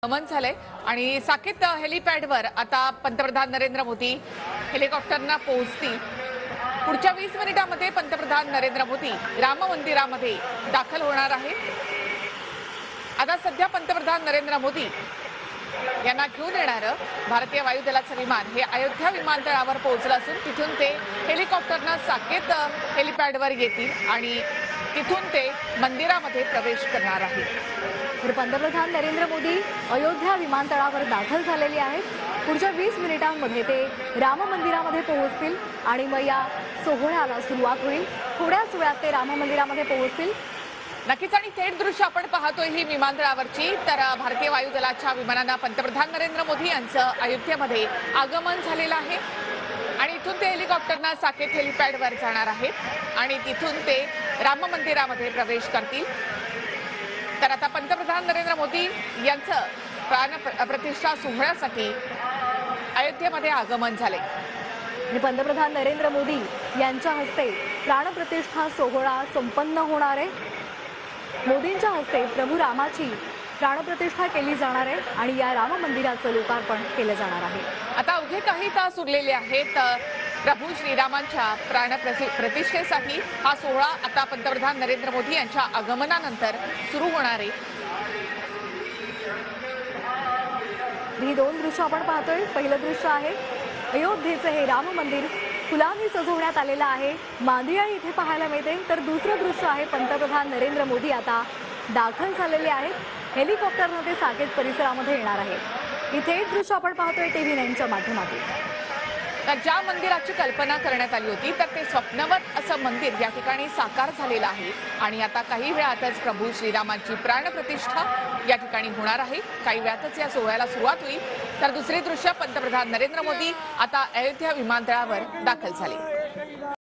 गमन झालंय आणि साकेत हेलिपॅडवर आता पंतप्रधान नरेंद्र मोदी हेलिकॉप्टरना पोहोचतील। पुढच्या 20 मिनिटांमध्ये पंतप्रधान नरेंद्र मोदी राम मंदिरामध्ये दाखल होणार आहेत। आता सध्या पंतप्रधान नरेंद्र मोदी यांना घेऊन येणारं भारतीय वायुदलाचं विमान हे अयोध्या विमानतळावर पोहोचलं असून तिथून ते हेलिकॉप्टरनं साकेत हेलिपॅडवर येतील आणि तिथून ते मंदिरामध्ये प्रवेश करणार आहेत। तर पंतप्रधान नरेंद्र मोदी अयोध्या विमानतळावर दाखल झालेले आहेत। पुढच्या 20 मिनिटांमध्ये ते राम मंदिरामध्ये पोहोचतील आणि मग या सोहळ्याला सुरुवात होईल। थोड्याच वेळात ते राम मंदिरामध्ये पोहोचतील। नक्कीच आणि थेट दृश्य आपण पाहतोय ही विमानतळावरची। तर भारतीय वायुदलाच्या विमानांना पंतप्रधान नरेंद्र मोदी यांचं अयोध्येमध्ये आगमन झालेलं आहे आणि इथून ते हेलिकॉप्टरनं साकेत हेलिपॅडवर जाणार आहेत आणि तिथून ते राम मंदिरामध्ये प्रवेश करतील। तर आता पंतप्रधान नरेंद्र मोदी यांचं प्राणप्रतिष्ठा सोहळ्यासाठी अयोध्येमध्ये आगमन झाले आणि पंतप्रधान नरेंद्र मोदी यांच्या हस्ते प्राणप्रतिष्ठा सोहळा संपन्न होणार आहे। मोदींच्या हस्ते प्रभू रामाची प्राणप्रतिष्ठा केली जाणार आहे आणि या राम मंदिराचं लोकार्पण केलं जाणार आहे। आता अवघे काही तास उरलेले आहेत प्रभू श्रीरामांच्या प्राणप्रतिष्ठेसाठी। हा सोहळा आता पंतप्रधान नरेंद्र मोदी यांच्या आगमनानंतर सुरू होणार आहे। ही दोन दृश्य आपण पाहतोय। पहिलं दृश्य आहे अयोध्येचं हे राम मंदिर फुलांनी सजवण्यात आलेलं आहे, मांदियाळी इथे पाहायला मिळते। तर दुसरं दृश्य आहे पंतप्रधान नरेंद्र मोदी आता दाखल झालेले आहेत, हेलिकॉप्टरने ते साकेत परिसरामध्ये येणार आहेत। इथे एक दृश्य आपण पाहतोय TV9च्या माध्यमातून। तर ज्या मंदिराची कल्पना करण्यात आली होती तर ते स्वप्नवत असं मंदिर या ठिकाणी साकार झालेलं आहे आणि आता काही वेळातच प्रभू श्रीरामांची प्राणप्रतिष्ठा या ठिकाणी होणार आहे। काही वेळातच या सोहळ्याला सुरुवात होईल। तर दुसरे दृश्य पंतप्रधान नरेंद्र मोदी आता अयोध्या विमानतळावर दाखल झाले।